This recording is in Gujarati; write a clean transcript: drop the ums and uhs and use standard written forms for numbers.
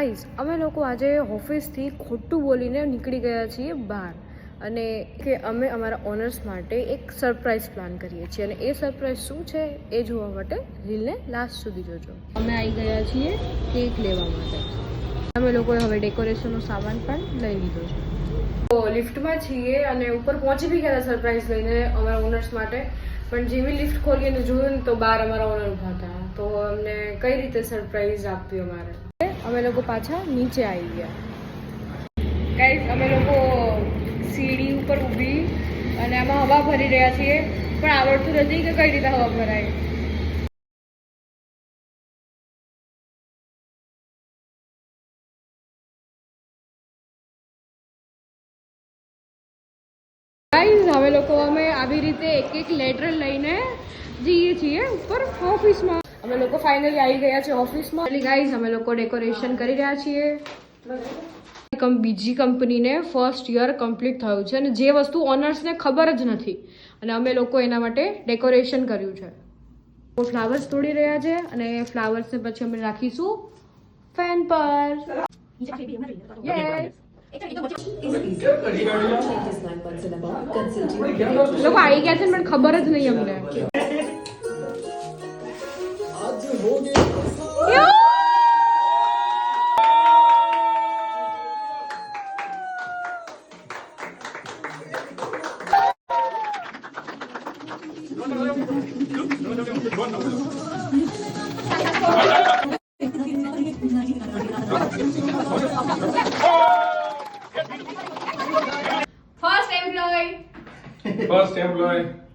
ગાઈઝ અમે લોકો આજે ઓફિસથી ખોટું બોલીને નીકળી ગયા છીએ બહાર અને કે અમે અમારા ઓનર્સ માટે એક સરપ્રાઈઝ પ્લાન કરીએ છીએ અને એ સરપ્રાઈઝ શું છે એ જોવા માટે રીલને લાસ્ટ સુધી જોજો. અમે આવી ગયા છીએ કેક લેવા માટે. અમે લોકોએ હવે ડેકોરેશનનો સામાન પણ લઈ લીધો છે. તો લિફ્ટમાં છીએ અને ઉપર પહોંચી બી ગયા સરપ્રાઈઝ લઈને અમારા ઓનર્સ માટે. પણ જેવી લિફ્ટ ખોલી અને જોયું ને તો બહાર અમારા ઓનર ઊભા હતા. તો અમને કઈ રીતે સરપ્રાઈઝ આપવી અમારે. અમે લોકો પાછા નીચે આવી ગયા. ગાઈઝ અમે લોકો સીડી ઉપર ઊભી અને આમાં હવા ભરી રહ્યા છીએ પણ આવડતું નથી કે કઈ રીતે હવા ભરાય. ગાઈઝ અમે લોકો આવી રીતે એક એક લેટર લઈને જઈએ છીએ ઉપર ઓફિસમાં. અમે લોકો ફાઇનલી આવી ગયા છે ઓફિસમાં. ગાઈઝ અમે લોકો ડેકોરેશન કરી રહ્યા છીએ. બીજી કંપનીને ફર્સ્ટ યર કમ્પ્લીટ થયું છે અને જે વસ્તુ ઓનર્સને ખબર જ નથી અને અમે લોકો એના માટે ડેકોરેશન કર્યું છે. ફ્લાવર્સ તોડી રહ્યા છે અને ફ્લાવર્સને પછી અમે રાખીશું ફેન પર. લોકો આવી ગયા છે પણ ખબર જ નહીં અમને. First employee.